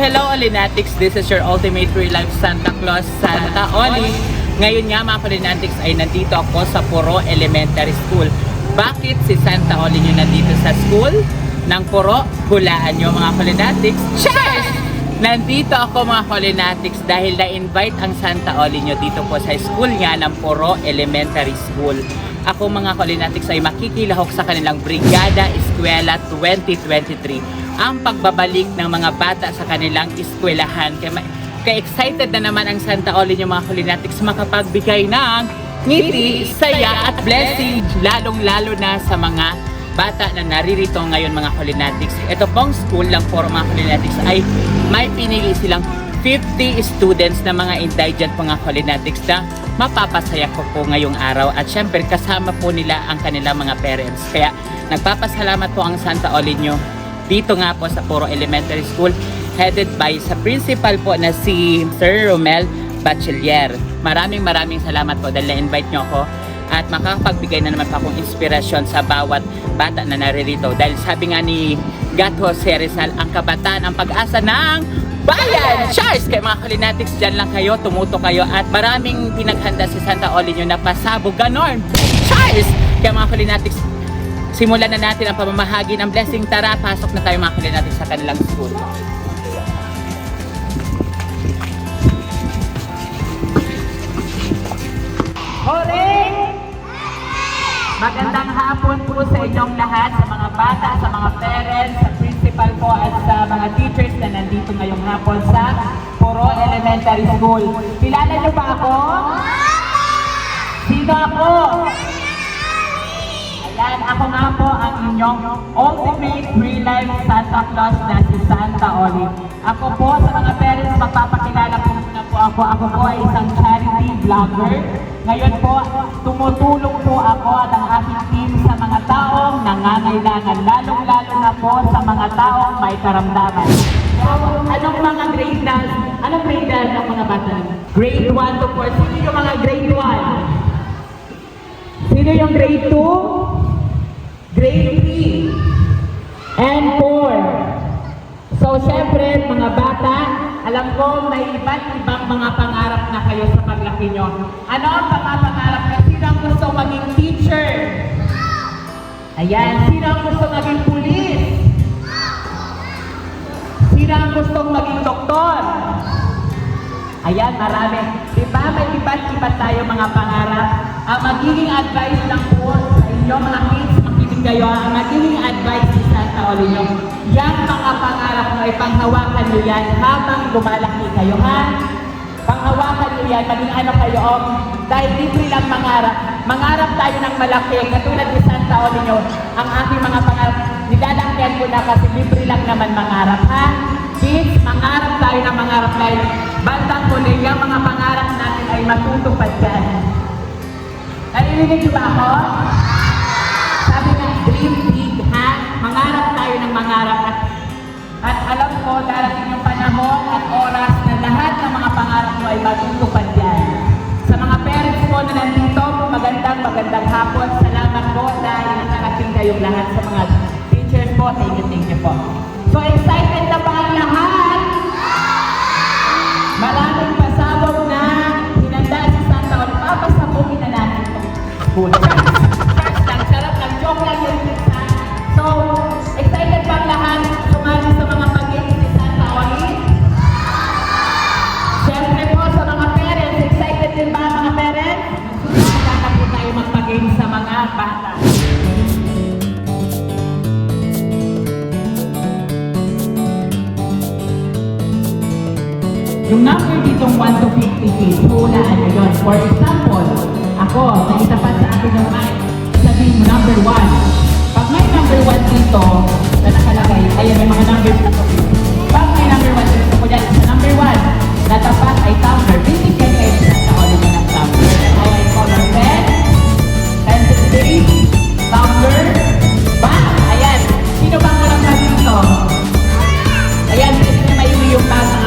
Hello, Olinatics! This is your ultimate real life Santa Claus, Santa Oli. Ngayon nga mga Olinatics ay nandito ako sa Puro Elementary School. Bakit si Santa Oli nyo nandito sa school ng Puro? Hulaan nyo mga Olinatics. Cheers! Nandito ako mga Olinatics dahil na-invite ang Santa Oli nyo dito po sa school nga ng Puro Elementary School. Ako mga Olinatics ay makikilahok sa kanilang Brigada Eskwela 2023. Ang pagbabalik ng mga bata sa kanilang eskwelahan. Kaya excited na naman ang Santa Oli nyo mga Olinatics makapagbigay ng ngiti, saya at blessing, lalong-lalo na sa mga bata na naririto ngayon mga Olinatics. Ito pong school lang for mga Olinatics ay may pinili silang 50 students na mga indigent mga Olinatics na mapapasaya ko po ngayong araw at syempre kasama po nila ang kanilang mga parents. Kaya nagpapasalamat po ang Santa Oli nyo dito nga po sa Puro Elementary School, headed by sa principal po na si Sir Romel Bachiller. Maraming salamat po dahil na-invite nyo ako at makakapagbigay na naman pa akong inspirasyon sa bawat bata na naririto. Dahil sabi nga ni Gato Rizal, ang kabataan ang pag-asa ng bayan! Cheers! Kaya mga Olinatics, dyan lang kayo, tumuto kayo at maraming pinaghanda si Santa Oli nyo na pasabog ganon. Cheers! Kaya mga Olinatics, simulan na natin ang pamamahagi ng blessing. Tara, pasok na tayo mga Olinatics sa kanilang school. Horing! Magandang hapon po sa inyong lahat, sa mga bata, sa mga parents, sa principal po at sa mga teachers na nandito ngayong hapon sa Puro Elementary School. Kilala niyo ba ako? Sino ako? Ayan, ako nga po ang inyong ultimate real life Santa Claus na si Santa Oli. Ako po sa mga parents, magpapakilala po muna po ako. Ako po ay isang charity vlogger. Ngayon po, tumutulong po ako at ang aking team sa mga taong nangangailangan, lalong-lalo na po sa mga taong may karamdaman. So, anong mga grade na? Anong grade na ng mga bata? Grade 1 to 4. Sino yung mga grade 1? Sino yung grade 2? Grade 3 and 4. So, syempre, mga bata, alam ko may iba't ibang mga pangarap na kayo sa paglaki nyo. Ano ang pangarap nyo? Sino ang gusto maging teacher? Ayan. Sino ang gusto maging pulis? Sino ang gustong maging doktor? Ayan, marami. Diba may iba't iba't tayo mga pangarap? Ang magiging advice lang po sa inyo mga kids, kayo, ang magiging advice ni Santa Oli nyo, yung mga pangarap nyo ay panghawakan nyo yan habang lumalaki kayo, ha? Panghawakan nyo yan, maging ano kayo, dahil libre lang mangarap. Mangarap tayo ng malaki, katulad ni Santa Oli nyo, ang aking mga pangarap, nilalakyan ko na kasi libre lang naman mangarap, ha? Kids, mangarap tayo ng mangarap dahil bandang huli, yung mga pangarap natin ay matutupad yan. Narinig nyo ba ako? Sabi nga, dream big, ha? Mangarap tayo ng mangarap at alam ko, darating yung panahon at oras na lahat ng mga pangarap mo ay matutupad yan. Sa mga parents mo na nandito, magandang hapon. Salamat po dahil nakarating kayong lahat sa mga teachers po. Thank you po. So, excited na ba ang lahat? Maraming pasabog na hinanda si Santa Oli. Papasabogin na natin itong school. So, excited ba lahat sumali sa mga pag-ibig ni Santa Oli? Siyempre po sa mga parents, excited din ba mga parents? Sumali po tayo magpag-ibig sa mga bata. Yung number ditong 1 to 50 kids, hulaan nyo yun. For example, ako, naitapat sa akin yung mic, sabihin mo number 1. Pag may number 1 dito na nakalagay, ayan may mga number dito. Pag may number 1 dito ko dyan, sa number 1, natapat ay tumbler. Basic kayo kayo sa Santa Oli ng tumbler. Ay color pen, pencil case, tumbler, bag. Ayan. Sino bang walang bag dito? Ayan, kasi may yung bag.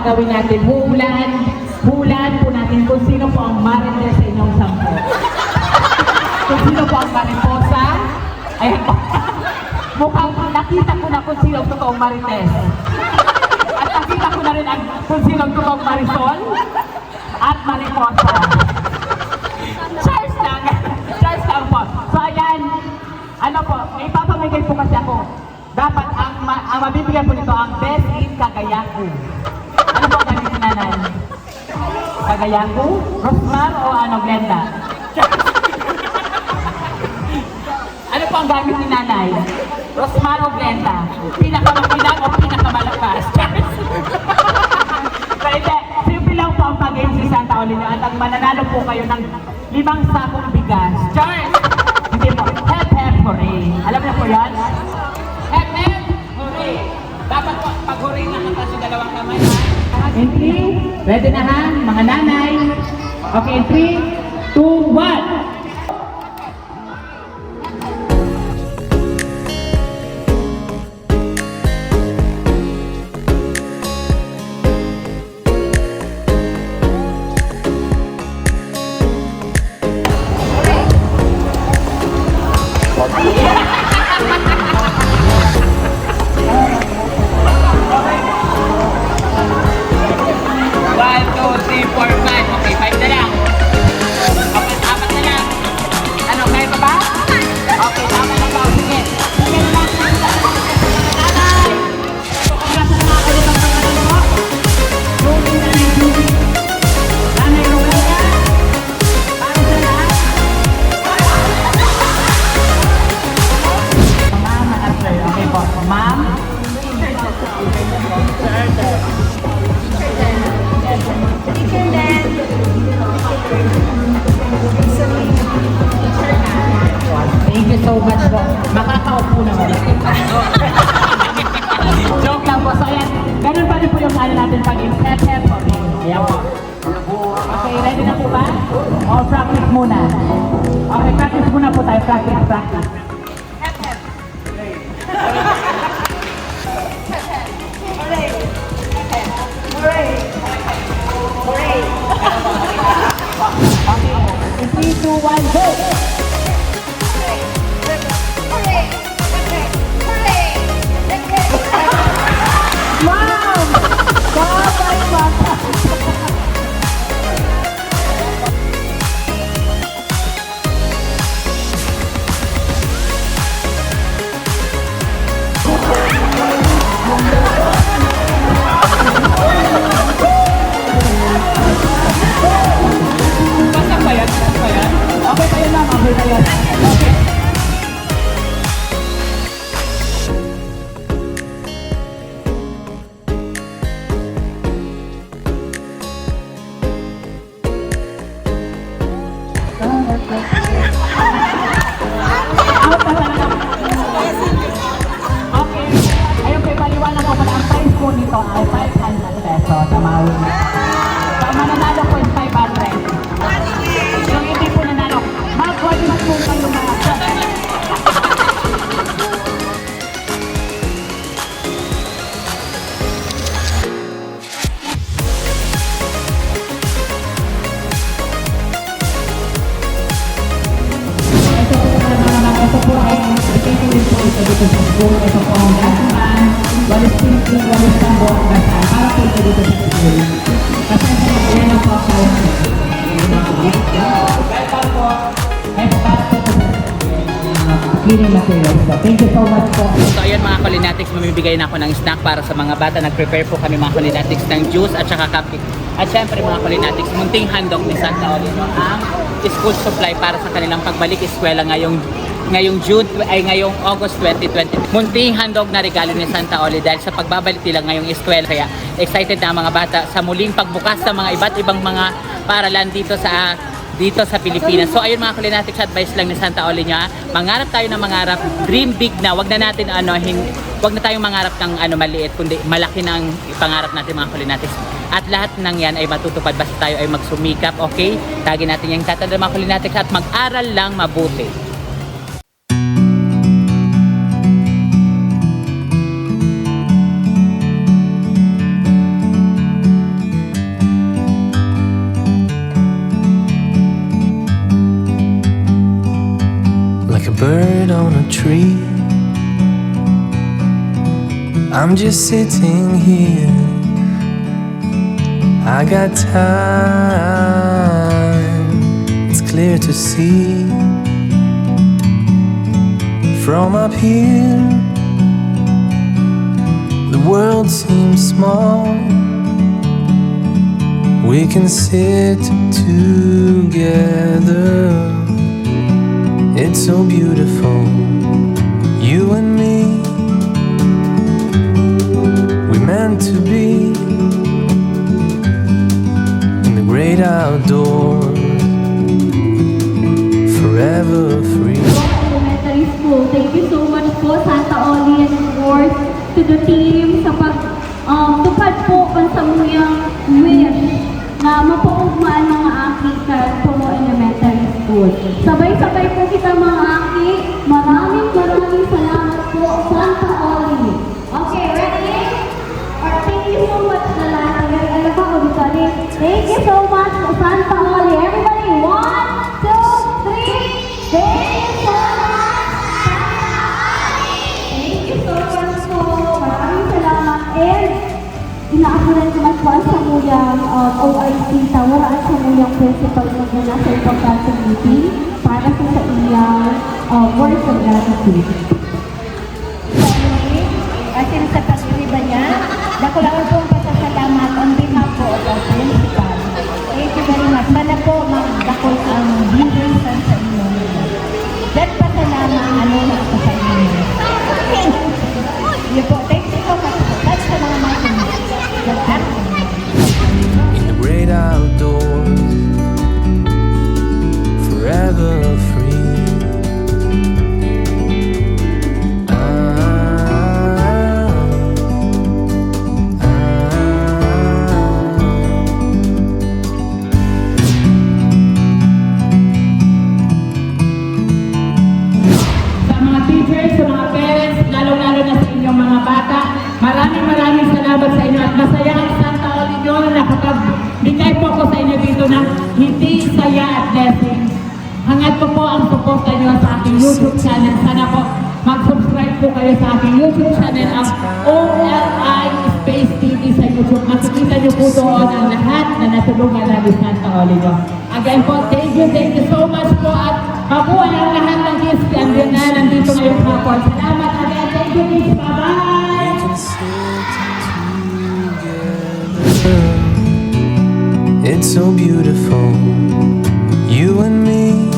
gagawin natin, hulaan po natin kung sino po ang marites sa inyong 10. Kung sino po ang mariposa. Ayan po. Mukhang nakita ko na kung sino ang totoong marites. At nakita ko na rin kung sino ang totoong marisol at mariposa. Cheers lang! Cheers lang po. So ayan, ano po, may papamigay po kasi ako. Dapat ang mabibigyan po nito ang best in Cagayaco. Ano po ang gamit ni nanay? Cagayaco? Rosmar o ano, Glenda? Ano po ang gamit ni nanay? Rosmar o Glenda? Pinakamakilang o pinakamalakas? So hindi, simple lang po ang pag-game si Santa Olina at ang mananalo po kayo ng 5 sakong bigas. Charles! Hindi po, hep hep hooray. Alam niyo po yan? Hep hep hooray. Dapat po, pag hooray na kita sa dalawang kamay ha. In 3, ready na ha, mga nanay. Okay, in 3, 2, 1. Thank you so much po. Makakaupo naman. Joke lang po. So ayan, ganun pa rin po yung ano natin pag-game. Hep-hep. Ayan po. Okay, ready na po ba? O, practice muna. Okay, practice muna po tayo. Practice. Hep-hep. Hooray! Hooray! Hooray! Okay, in 3, 2, 1, go! Mom! Bye-bye, Mata! Basta pa yan? Okay pa yan lang, okay pa yan. Okay. Okay, ayun po, ipaliwanag ko pala ang price po nito ay 500 pesos sa Maui. So, ang mananalo po is 500. Yung hindi po nanalo, mag-qualify po kayo mga ito po ay itinuloy po ito dito sa school. Ito po ang gasuhan, walis pinti, walis tambo, gasan. Para po ito dito sa school. Kasi sa mga yan ang po po. Welcome po. Next part po po sa cleaning materials. Thank you so much po. So ayun mga Kulinatics, mamibigay na ako ng snack para sa mga bata. Nag-prepare po kami mga Kulinatics ng juice at saka cupcake. At syempre mga Kulinatics, munting handog ni Santa Olino ang school supply para sa kanilang pagbalik eskwela ngayong August 2020. Munting handog na regalo ni Santa Oli dahil sa pagbabalik nila ngayong eskwela. Kaya excited na ang mga bata sa muling pagbukas sa mga iba't ibang mga paaralan dito sa Pilipinas. So ayun mga Kulinatics, advice lang ni Santa Oli niya, mangarap tayo ng mangarap, dream big na, wag na tayong mangarap ng maliit, kundi malaki ng pangarap natin mga Kulinatics. At lahat ng yan ay matutupad basta tayo ay magsumikap, okay? Tagin natin yung tatanda mga Kulinatics at mag-aral lang mabuti. a bird on a tree. I'm just sitting here, I got time, it's clear to see. From up here, the world seems small. We can sit together, it's so beautiful, you and me. We meant to be in the great outdoors, forever free. Elementary School, thank you so much po Santa Oli and of course to the team sa tupad po ang samuyang wish na mapaugmaan mga aki sa Puro Elementary School. Sabay-sabay po kita mga aki. Maraming salamat po Santa Oli. Okay, ready? Thank you so much na lahat. Thank you so much Santa Oli. Everybody, 1, 2, 3. Thank you so much. Thank you so much po. Maraming salamat. And inaapunan naman po ang samuyang OIC Tawaraan samuyang principal na nasa importanseng meeting para sa iyang words of gratitude. Kasi sa pag-iba niya, nakulangan po ang pasasalamat on behalf po of our principal. Thank you very much. Mana po magdakol ang viewers sa inyo. That pasalamat na po sa inyo. Yun po, thank you so much. That's the mga In the great outdoors, forever free. Sa mga teachers, sa mga parents, lalo-lalo na sa inyong mga bata, maraming salamat sa inyo at masaya ang Santa Oli nyo na nakapagbigay po ako sa inyo dito ng hindi saya at blessing. Hangad ko po ang suporta nyo sa aking YouTube channel. Sana po mag-subscribe po kayo sa aking YouTube channel ang OLI Space TV sa YouTube. Makikita nyo po doon ang lahat na natulungan namin Santa Oli nyo. Again po, thank you so much po at mabuhay ang lahat ng kids na nandito ngayong hapon. Salamat again. Thank you kids. Bye-bye! It's so beautiful, you and me.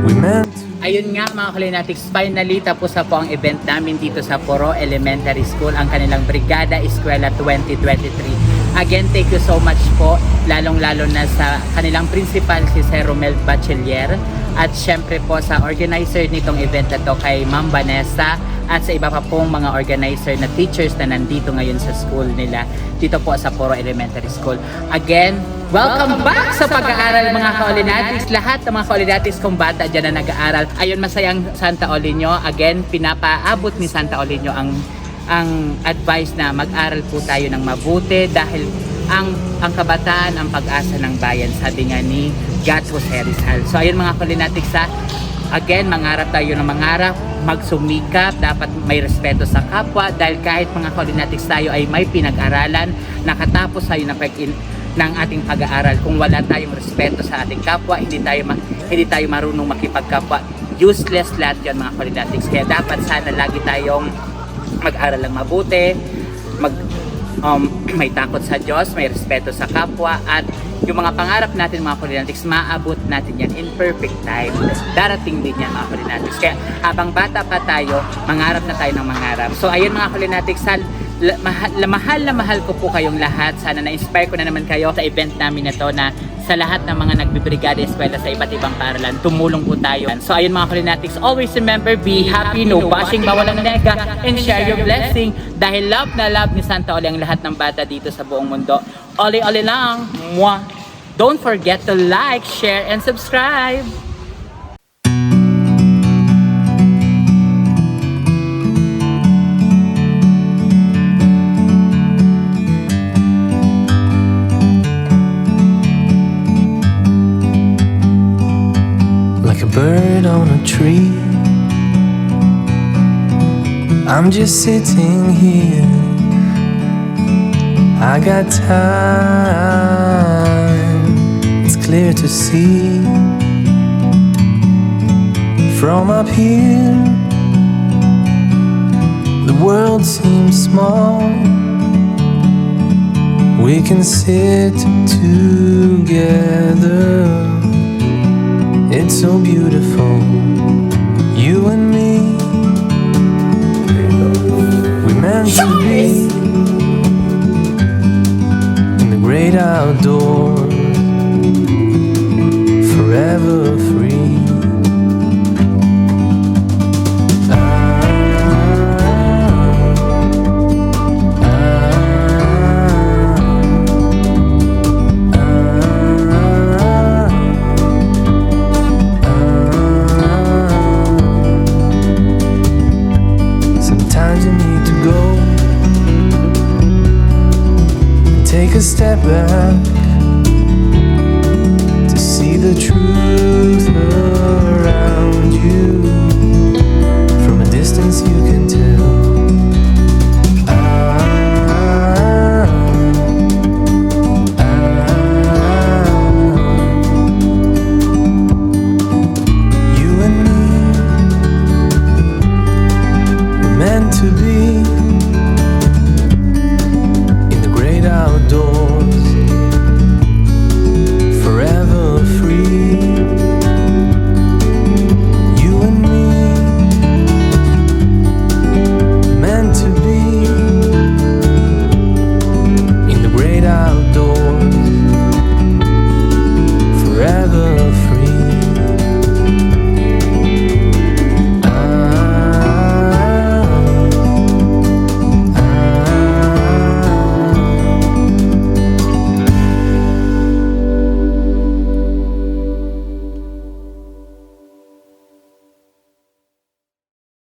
We meant to. Ayun nga mga Kalinatics, finally tapos na po ang event namin dito sa Puro Elementary School, ang kanilang Brigada Eskwela 2023. Again, thank you so much po, lalong-lalo na sa kanilang principal si Sir Romel Bachelier at syempre po sa organizer nitong event na to kay Ma'am Vanessa at sa iba pa pong mga organizer na teachers na nandito ngayon sa school nila dito po sa Puro Elementary School. Again, welcome back sa pag-aaral mga Kaolinatics. Lahat ng mga Kaolinatics kong bata dyan na nag-aaral. Ayun, masayang Santa Olinyo. Again, pinapaabot ni Santa Olinyo ang advice na mag-aral po tayo ng mabuti dahil ang kabataan ang pag-asa ng bayan, sabi nga ni Gatwas Rizal. So ayun mga Kaolinatics, again, mangarap tayo ng mangarap, magsumikap, dapat may respeto sa kapwa dahil kahit mga Kaolinatics tayo ay may pinag-aralan, nakatapos tayo ng ating pag-aaral. Kung wala tayong respeto sa ating kapwa, hindi tayo marunong makipagkapwa, useless lahat yan mga Kaolinatics. Kaya dapat sana lagi tayong mag-aral lang mabuti, may takot sa Diyos, may respeto sa kapwa, at yung mga pangarap natin mga Kaolinatics, maabot natin yan in perfect time. Darating din yan mga Kaolinatics. Kaya habang bata pa tayo, mangarap na tayo ng mangarap. So ayun mga Kaolinatics, mahal na mahal ko po kayong lahat. Sana na-inspire ko na naman kayo sa event namin na to, na sa lahat ng mga nagbibrigada eskwela sa iba't ibang paaralan, tumulong po tayo. So ayun mga Kaolinatics, always remember, be happy, no bashing, bawal ang nega, and share your blessing. Dahil love na love ni Santa Oli ang lahat ng bata dito sa buong mundo. Oli-oli lang. Mwah! Don't forget to like, share, and subscribe. Like a on a tree. I'm just sitting here. I got time, it's clear to see. From up here, the world seems small. We can sit together. It's so beautiful, you and me. We meant to be in the great outdoors, forever free. Sometimes you need to go and take a step back